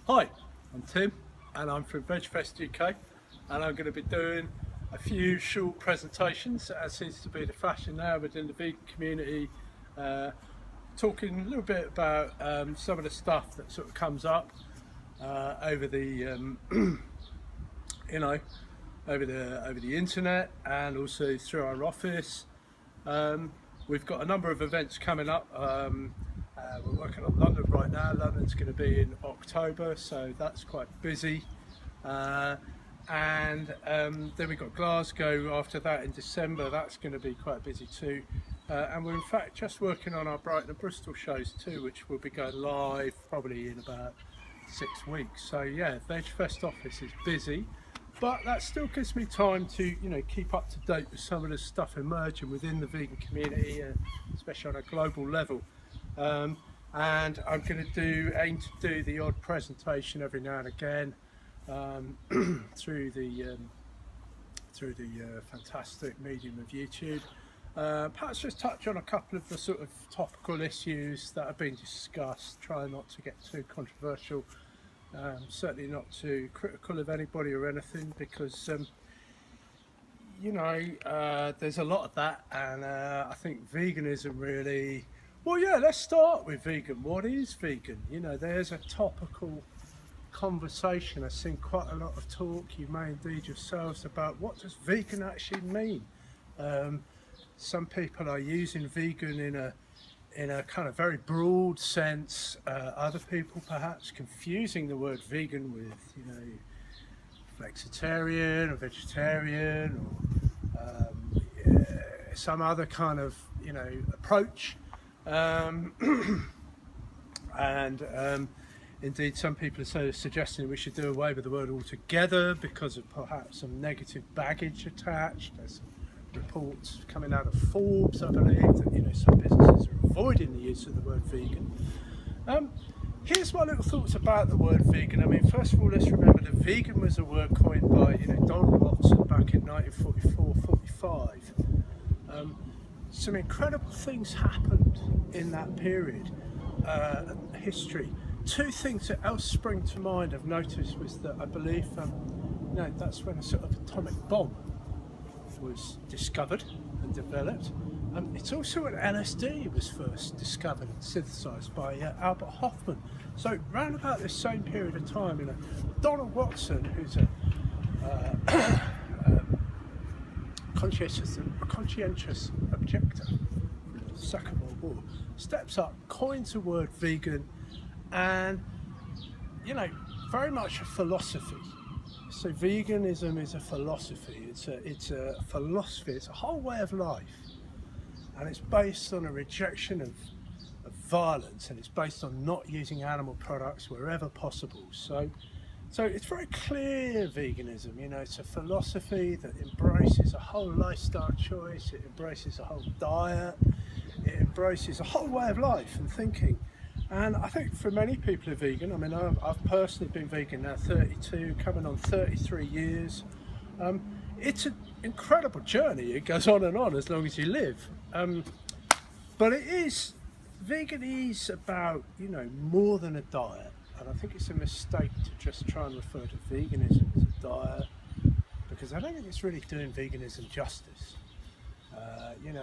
Hi, I'm Tim and I'm from VegfestUK, and I'm going to be doing a few short presentations, as seems to be the fashion now within the vegan community, talking a little bit about some of the stuff that sort of comes up over the you know over the internet and also through our office. Um, we've got a number of events coming up. We're working on London right now. London's going to be in October, so that's quite busy. Uh, and then we've got Glasgow after that in December. That's going to be quite busy too. And we're in fact just working on our Brighton and Bristol shows too, which will be going live probably in about 6 weeks. So yeah, VegFest office is busy, but that still gives me time to keep up to date with some of the stuff emerging within the vegan community, especially on a global level. Um, and I'm going to aim to do the odd presentation every now and again um, through the fantastic medium of YouTube. Perhaps just touch on a couple of the sort of topical issues that have been discussed. Try not to get too controversial. Certainly not too critical of anybody or anything, because there's a lot of that, and I think veganism really. Well, yeah, let's start with vegan. What is vegan? There's a topical conversation. I've seen quite a lot of talk, you may indeed yourselves, about what does vegan actually mean. Um, some people are using vegan in a kind of very broad sense. Other people perhaps confusing the word vegan with, flexitarian or vegetarian or some other kind of, approach. Um, and Indeed, some people are suggesting we should do away with the word altogether because of perhaps some negative baggage attached. There's some reports coming out of Forbes, I believe, that some businesses are avoiding the use of the word vegan. Here's my little thoughts about the word vegan. I mean, first of all, let's remember that vegan was a word coined by Donald Watson back in 1944-45. Some incredible things happened in that period, history. Two things that else spring to mind I've noticed was that I believe that's when a sort of atomic bomb was discovered and developed. It's also when LSD was first discovered and synthesised by Albert Hoffman. So round about this same period of time, Donald Watson, who's a conscientious objector in the Second World War, steps up, coins the word vegan, and very much a philosophy. So veganism is a philosophy. It's a philosophy. It's a whole way of life, and it's based on a rejection of violence, and it's based on not using animal products wherever possible. So it's very clear, veganism. It's a philosophy that embraces a whole lifestyle choice. It embraces a whole diet. It embraces a whole way of life and thinking. And I think for many people who are vegan, I mean, I've personally been vegan now 32, coming on 33 years. It's an incredible journey. It goes on and on as long as you live. But vegan is about, more than a diet. And I think it's a mistake to just try and refer to veganism as a diet, because I don't think it's really doing veganism justice.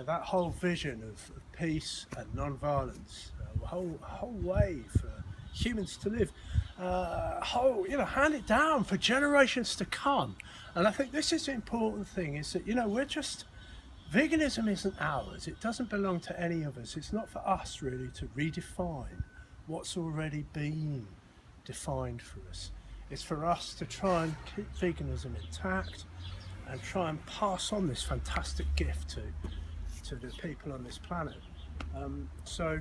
That whole vision of peace and non-violence, a whole way for humans to live, hand it down for generations to come. And I think this is the important thing, is that, veganism isn't ours. It doesn't belong to any of us. It's not for us really to redefine what's already been defined for us. It's for us to try and keep veganism intact and try and pass on this fantastic gift to the people on this planet. So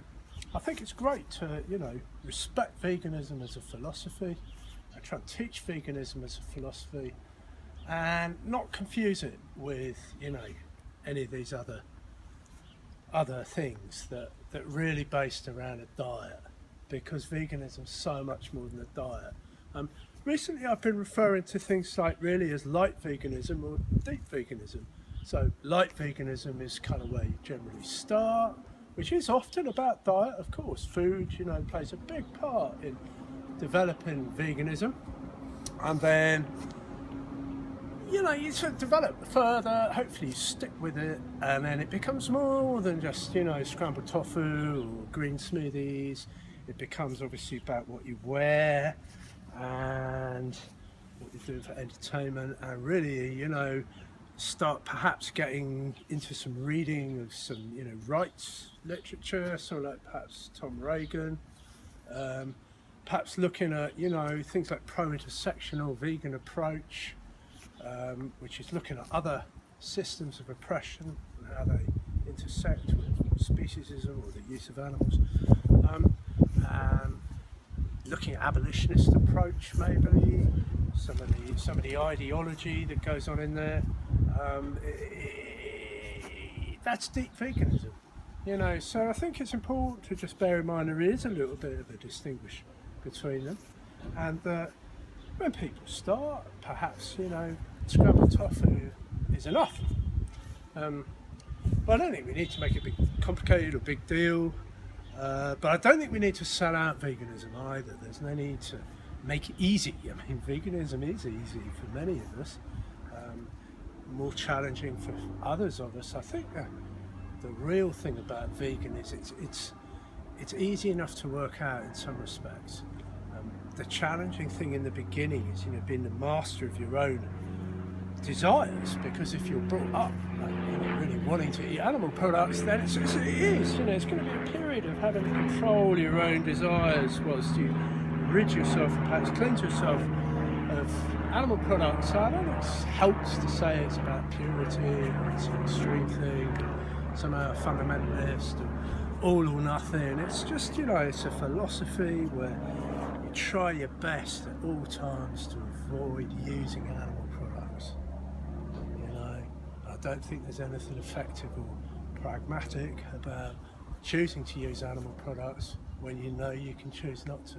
I think it's great to, respect veganism as a philosophy and try and teach veganism as a philosophy, and not confuse it with, any of these other things that really based around a diet, because veganism is so much more than a diet. Recently I've been referring to things like really as light veganism or deep veganism. So light veganism is kind of where you generally start, which is often about diet, of course. Food, plays a big part in developing veganism, and then you sort of develop further, hopefully you stick with it, and then it becomes more than just scrambled tofu or green smoothies. It becomes obviously about what you wear and what you're doing for entertainment, and really start perhaps getting into some reading of some rights literature, so like perhaps Tom Reagan, perhaps looking at things like pro-intersectional vegan approach, which is looking at other systems of oppression and how they intersect with speciesism or the use of animals. Looking at abolitionist approach, maybe some of the ideology that goes on in there. That's deep veganism, So I think it's important to just bear in mind there is a little bit of a distinguish between them, and that when people start, perhaps scrambled tofu is enough. But I don't think we need to make it big, complicated or big deal. But I don't think we need to sell out veganism either. There's no need to make it easy. I mean, veganism is easy for many of us, more challenging for others of us. I think the real thing about vegan is it's easy enough to work out in some respects. The challenging thing in the beginning is being the master of your own desires, because if you're brought up really wanting to eat animal products, then it is it's going to be a period of having to control your own desires whilst you rid yourself and perhaps cleanse yourself of animal products. So I don't think it helps to say it's about purity or it's an extreme thing, somehow fundamentalist or all or nothing. It's just it's a philosophy where you try your best at all times to avoid using animal products. I don't think there's anything effective or pragmatic about choosing to use animal products when you can choose not to.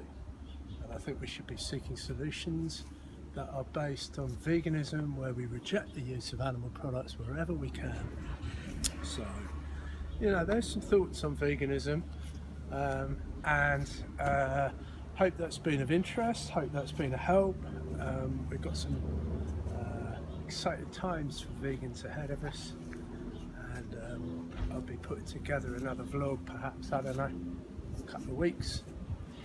And I think we should be seeking solutions that are based on veganism, where we reject the use of animal products wherever we can. So, there's some thoughts on veganism, and hope that's been of interest, hope that's been a help. We've got some exciting times for vegans ahead of us, and I'll be putting together another vlog, perhaps, I don't know, a couple of weeks.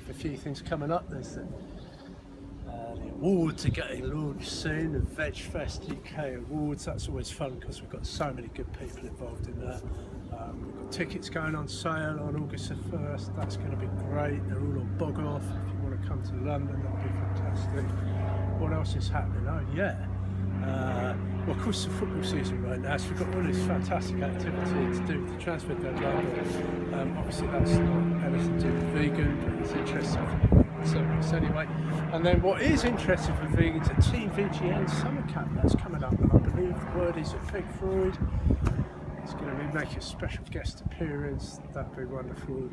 A few things coming up. There's the awards are getting launched soon, the VegfestUK awards. That's always fun because we've got so many good people involved in that. We've got tickets going on sale on August the 1st. That's going to be great. They're all on bog off. If you want to come to London, that'll be fantastic. What else is happening? Oh yeah. Well, of course, the football season right now, so we've got all this fantastic activity to do with the transfer deadline. Obviously, that's not anything to do with vegan, but it's interesting for some of us anyway. And then what is interesting for vegans, a Team VGN summer camp that's coming up, and I believe the word is at Barford. It's going to be making a special guest appearance. That'd be wonderful.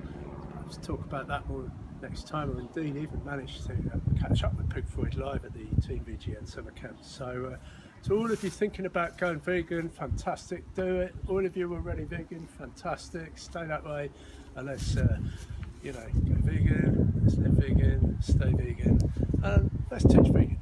Perhaps talk about that more next time, or indeed even manage to catch up with Barford live at the Team VGN summer camp. So to all of you thinking about going vegan, fantastic, do it. All of you already vegan, fantastic, stay that way, and let's go vegan, let's live vegan, stay vegan, and let's teach vegan.